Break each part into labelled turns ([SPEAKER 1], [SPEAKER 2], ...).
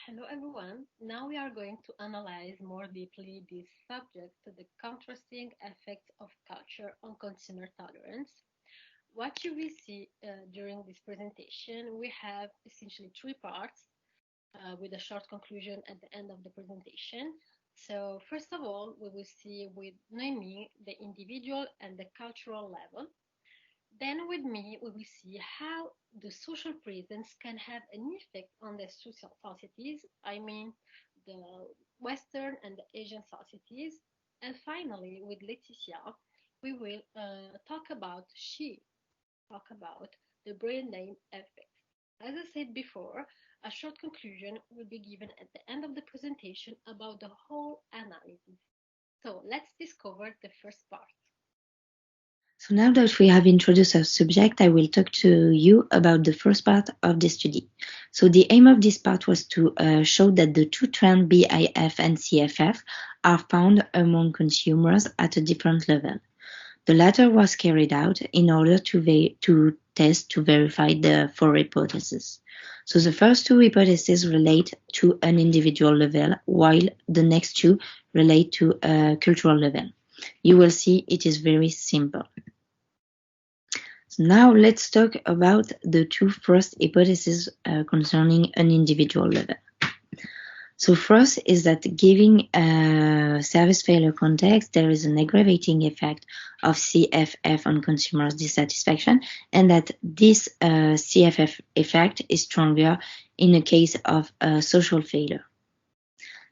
[SPEAKER 1] Hello everyone. Now we are going to analyze more deeply this subject, the contrasting effects of culture on consumer tolerance. What you will see during this presentation, we have essentially three parts with a short conclusion at the end of the presentation. So first of all, we will see with Noemi the individual and the cultural level. Then with me, we will see how the social presence can have an effect on the social societies, I mean the Western and the Asian societies. And finally, with Laetitia, we will talk about the brain name effect. As I said before, a short conclusion will be given at the end of the presentation about the whole analysis. So let's discover the first part.
[SPEAKER 2] So now that we have introduced our subject, I will talk to you about the first part of the study. So the aim of this part was to show that the two trends BIF and CFF are found among consumers at a different level. The latter was carried out in order to test to verify the four hypotheses. So the first two hypotheses relate to an individual level, while the next two relate to a cultural level. You will see it is very simple. So now let's talk about the two first hypotheses concerning an individual level. So first is that giving a service failure context, there is an aggravating effect of CFF on consumers' dissatisfaction, and that this CFF effect is stronger in a case of social failure.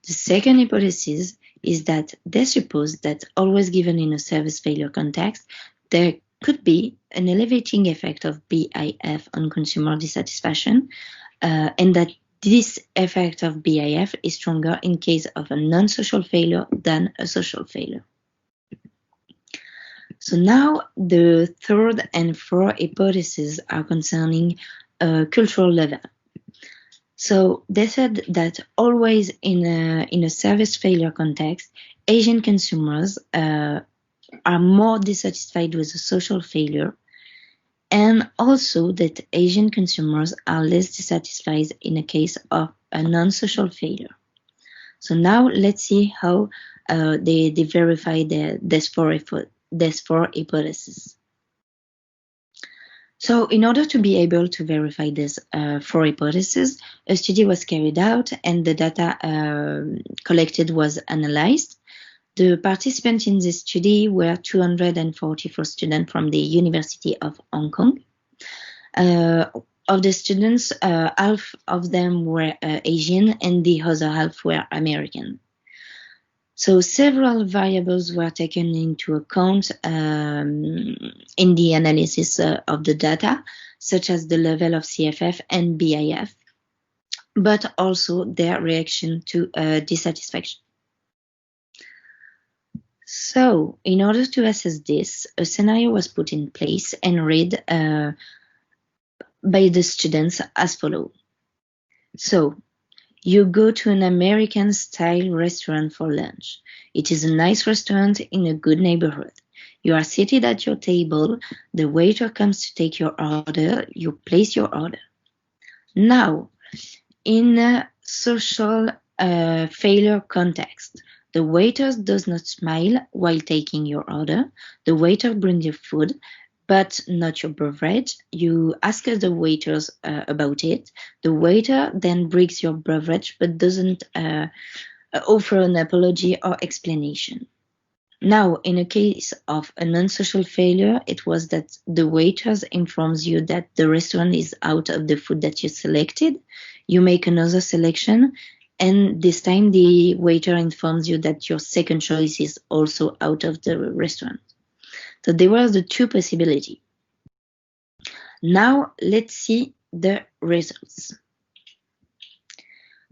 [SPEAKER 2] The second hypothesis is that they suppose that always given in a service failure context, there could be an elevating effect of BIF on consumer dissatisfaction, and that this effect of BIF is stronger in case of a non-social failure than a social failure. So now the third and fourth hypotheses are concerning a cultural level. So they said that always in a service failure context, Asian consumers are more dissatisfied with a social failure, and also that Asian consumers are less dissatisfied in a case of a non-social failure. So now let's see how they verify these four hypotheses. So in order to be able to verify these four hypotheses, a study was carried out and the data collected was analyzed. The participants in this study were 244 students from the University of Hong Kong. Of the students, half of them were Asian and the other half were American. So several variables were taken into account in the analysis of the data, such as the level of CFF and BIF, but also their reaction to dissatisfaction. So in order to assess this, a scenario was put in place and read by the students as follows. So you go to an American-style restaurant for lunch. It is a nice restaurant in a good neighborhood. You are seated at your table. The waiter comes to take your order. You place your order. Now, in a social failure context, the waiter does not smile while taking your order. The waiter brings your food, but not your beverage. You ask the waiters about it. The waiter then brings your beverage, but doesn't offer an apology or explanation. Now, in a case of a non-social failure, it was that the waiters informs you that the restaurant is out of the food that you selected. You make another selection, and this time the waiter informs you that your second choice is also out of the restaurant. So there were the two possibilities. Now let's see the results.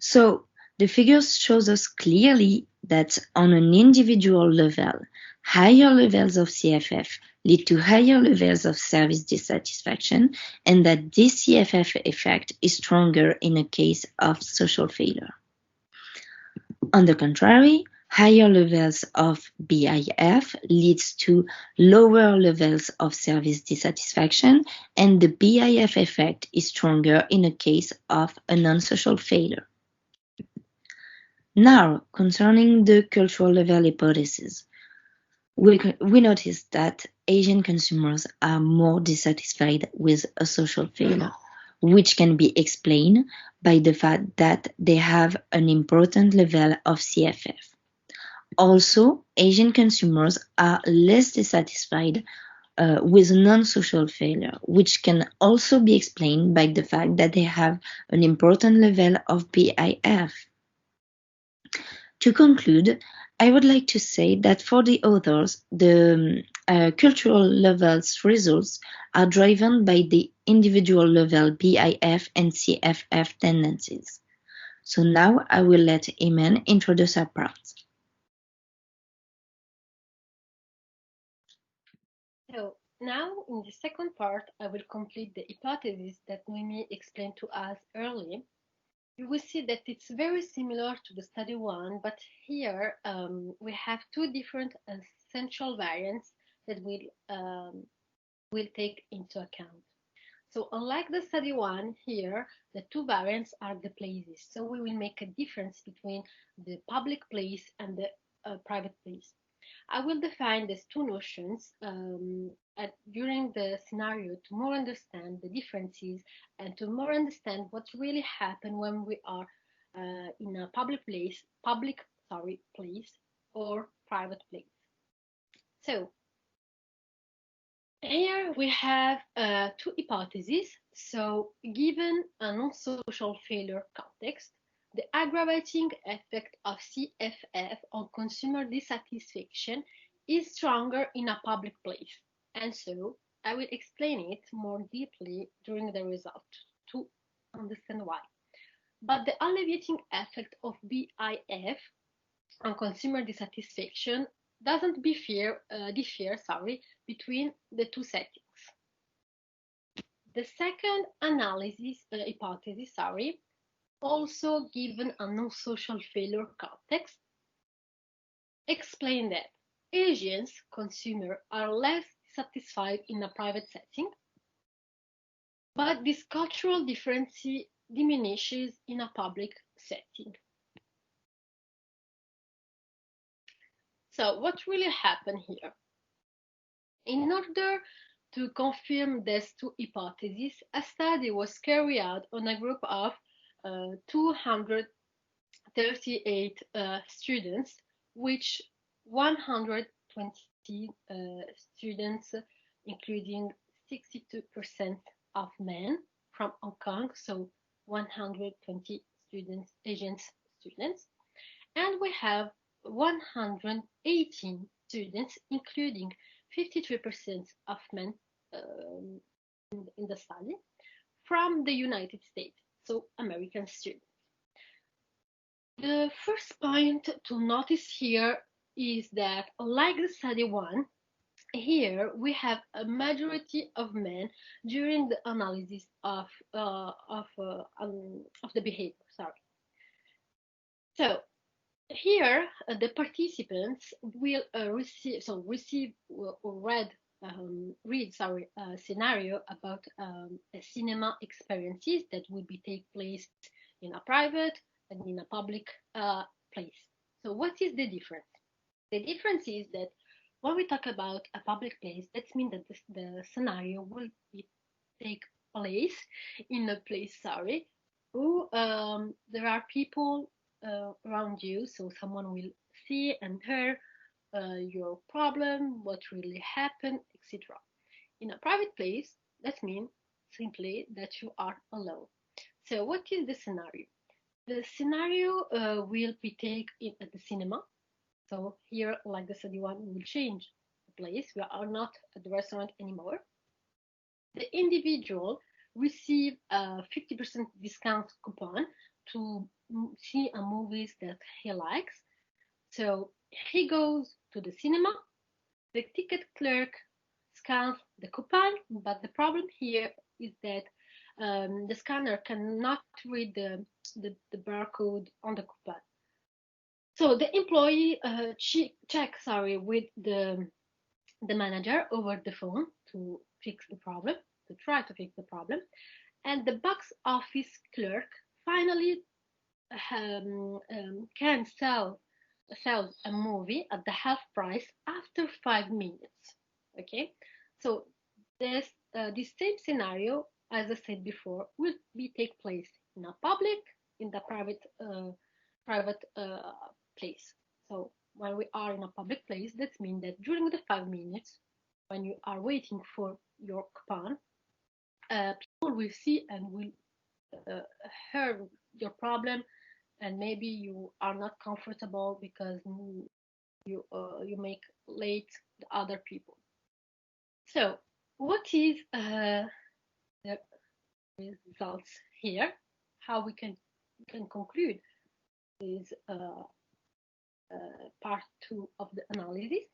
[SPEAKER 2] So the figures shows us clearly that on an individual level, higher levels of CFF lead to higher levels of service dissatisfaction, and that this CFF effect is stronger in a case of social failure. On the contrary, higher levels of BIF leads to lower levels of service dissatisfaction, and the BIF effect is stronger in a case of a non-social failure. Now, concerning the cultural level hypothesis, we noticed that Asian consumers are more dissatisfied with a social failure, which can be explained by the fact that they have an important level of CFF. Also, Asian consumers are less dissatisfied with non-social failure, which can also be explained by the fact that they have an important level of BIF. To conclude, I would like to say that for the authors, the cultural levels results are driven by the individual level BIF and CFF tendencies. So now I will let Iman introduce her part.
[SPEAKER 1] So now in the second part, I will complete the hypothesis that Mimi explained to us earlier. You will see that it's very similar to the study one, but here we have two different essential variants that will take into account. So unlike the study one, here the two variants are the places. So we will make a difference between the public place and the private place. I will define these two notions during the scenario to more understand the differences and to more understand what really happens when we are in a place or private place. So here we have two hypotheses. So given a non-social failure context, the aggravating effect of CFF on consumer dissatisfaction is stronger in a public place. And so I will explain it more deeply during the result to understand why. But the alleviating effect of BIF on consumer dissatisfaction doesn't differ between the two settings. The second analysis hypothesis, also given a non-social failure context, explain that Asians consumers are less satisfied in a private setting, but this cultural difference diminishes in a public setting. So what really happened here? In order to confirm these two hypotheses, a study was carried out on a group of 238 students, which 120 students, including 62% of men from Hong Kong, so 120 students, Asian students, and we have 118 students, including 53% of men in the study, from the United States, so American students. The first point to notice here is that, like the study one, here we have a majority of men during the analysis of the behavior. So here the participants will read a scenario about a cinema experiences that will be take place in a private and in a public place. So what is the difference? The difference is that when we talk about a public place, that means that the scenario will take place in a place, who there are people around you, so someone will see and hear your problem, what really happened, etc. In a private place, that means simply that you are alone. So what is the scenario? The scenario will be taken at the cinema. So here, like the study one, we will change the place. We are not at the restaurant anymore. The individual receive a 50% discount coupon to see a movies that he likes. So he goes to the cinema, the ticket clerk scans the coupon, but the problem here is that the scanner cannot read the barcode on the coupon. So the employee checks with the manager over the phone to fix the problem, to try to fix the problem, and the box office clerk finally can sell a movie at the half price after 5 minutes. Okay, so this same scenario, as I said before, will be take place in a public, in the private place. So when we are in a public place, that means that during the 5 minutes, when you are waiting for your coupon, people will see and will uh, hear your problem, and maybe you are not comfortable because you make late the other people. So what is the results here? How we can conclude this part two of the analysis?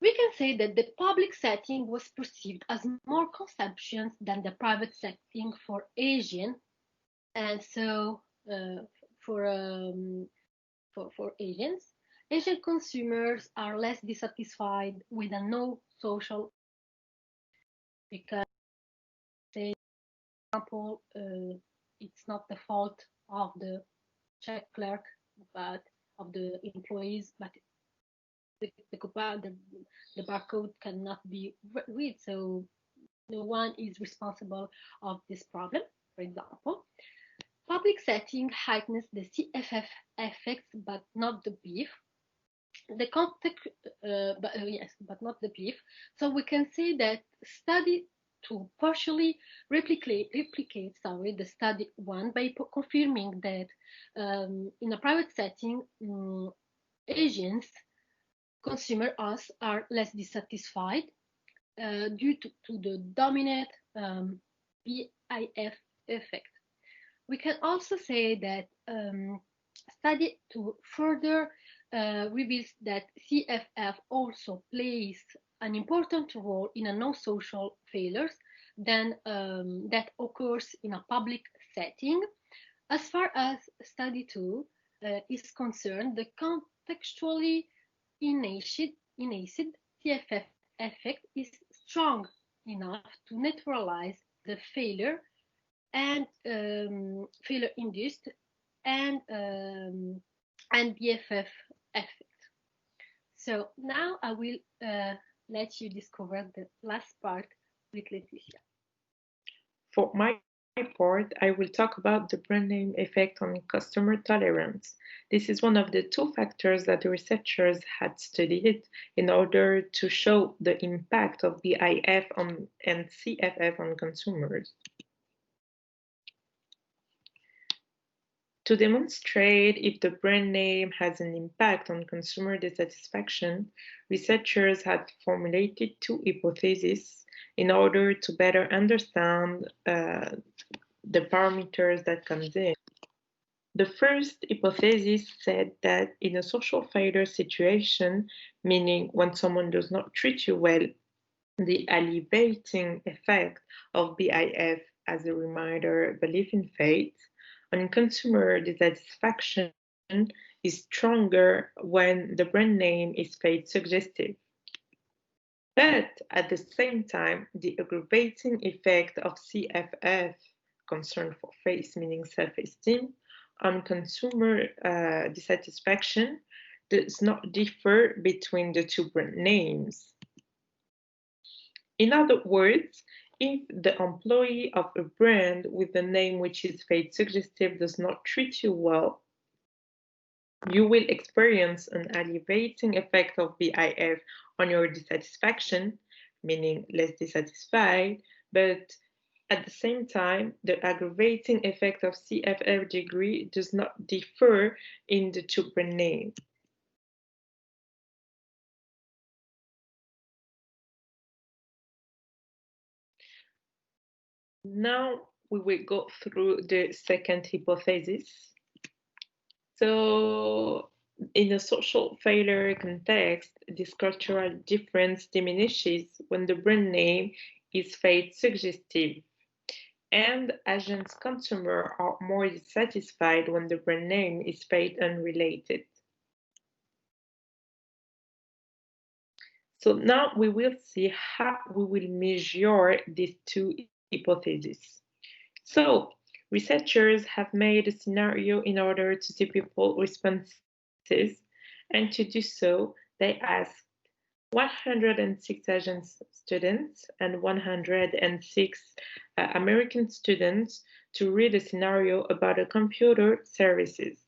[SPEAKER 1] We can say that the public setting was perceived as more consumption than the private setting for Asian, and so for for Asian consumers are less dissatisfied with a no social, because, say, for example, it's not the fault of the check clerk, but of the employees, but the barcode cannot be read, so no one is responsible of this problem. For example, public setting heightens the CFF effects, but not the beef. The context, yes, but not the beef. So we can say that study to partially replicate the study one by confirming that in a private setting, Asians consumer us are less dissatisfied due to the dominant BIF effect. We can also say that study to further reveals that CFF also plays an important role in a non-social failures than that occurs in a public setting. As far as study 2 is concerned, the contextually innate CFF effect is strong enough to neutralize the failure and failure induced and BFF effect. So now I will let you discover the last part with Laetitia.
[SPEAKER 3] For my part, I will talk about the brand name effect on customer tolerance. This is one of the two factors that the researchers had studied in order to show the impact of BIF and CFF on consumers. To demonstrate if the brand name has an impact on consumer dissatisfaction, researchers had formulated two hypotheses in order to better understand the parameters that comes in. The first hypothesis said that in a social failure situation, meaning when someone does not treat you well, the alleviating effect of BIF as a reminder, belief in fate, on consumer dissatisfaction is stronger when the brand name is fate suggestive. But at the same time, the aggravating effect of CFF, concern for face, meaning self-esteem, on consumer dissatisfaction does not differ between the two brand names. In other words, if the employee of a brand with a name which is fate suggestive does not treat you well, you will experience an alleviating effect of BIF on your dissatisfaction, meaning less dissatisfied, but at the same time, the aggravating effect of CFF degree does not differ in the two brand names. Now we will go through the second hypothesis. So in a social failure context, this cultural difference diminishes when the brand name is fate suggestive, and agents consumers are more dissatisfied when the brand name is fate unrelated. So now we will see how we will measure these two hypotheses. So Researchers have made a scenario in order to see people's responses, and to do so, they asked 106 Asian students and 106 American students to read a scenario about a computer services.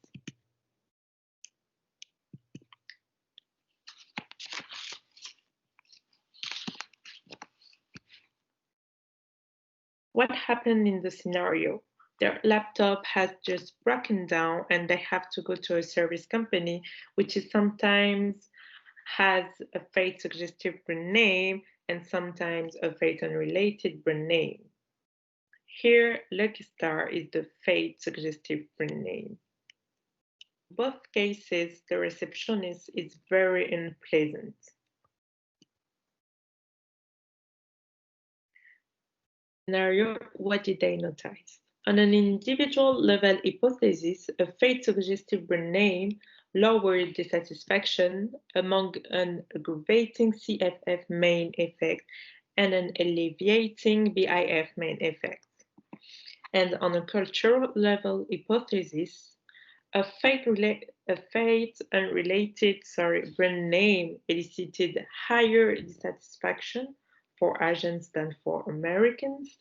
[SPEAKER 3] What happened in the scenario? Their laptop has just broken down and they have to go to a service company, which is sometimes has a fate suggestive brand name and sometimes a fate unrelated brand name. Here, Lucky Star is the fate suggestive brand name. In both cases, the receptionist is very unpleasant. Scenario, what did they notice? On an individual level hypothesis, a fate suggestive brand name lowered dissatisfaction among an aggravating CFF main effect and an alleviating BIF main effect. And on a cultural level hypothesis, a fate unrelated brand name elicited higher dissatisfaction for Asians than for Americans,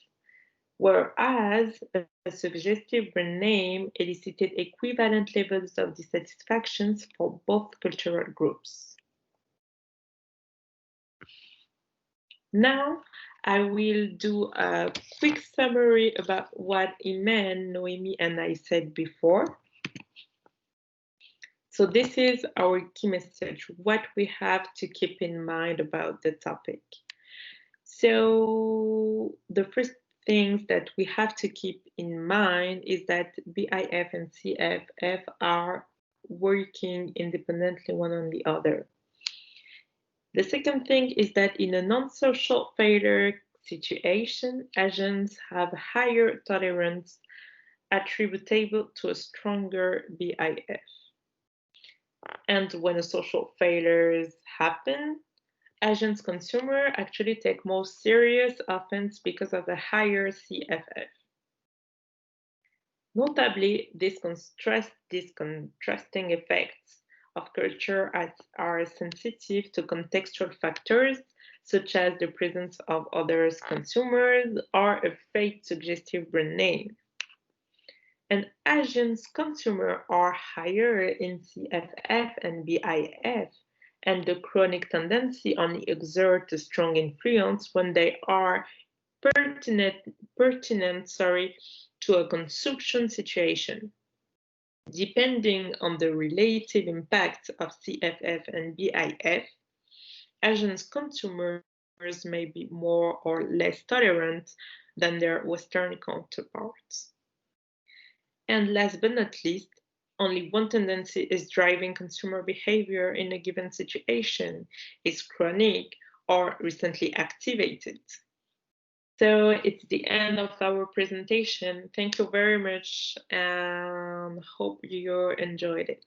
[SPEAKER 3] whereas a suggestive brand name elicited equivalent levels of dissatisfaction for both cultural groups. Now, I will do a quick summary about what Iman, Noemi, and I said before. So this is our key message, what we have to keep in mind about the topic. So the first things that we have to keep in mind is that BIF and CFF are working independently one on the other. The second thing is that in a non-social failure situation, Asians have higher tolerance attributable to a stronger BIF. And when a social failures happen, Asian consumers actually take more serious offense because of the higher CFF. Notably, these contrasting effects of culture are sensitive to contextual factors such as the presence of other consumers or a fate suggestive brand name. And Asian consumers are higher in CFF and BIF, and the chronic tendency only exerts a strong influence when they are pertinent to a consumption situation. Depending on the relative impact of CFF and BIF, Asian consumers may be more or less tolerant than their Western counterparts. And last but not least, only one tendency is driving consumer behavior in a given situation, is chronic or recently activated. So it's the end of our presentation. Thank you very much and hope you enjoyed it.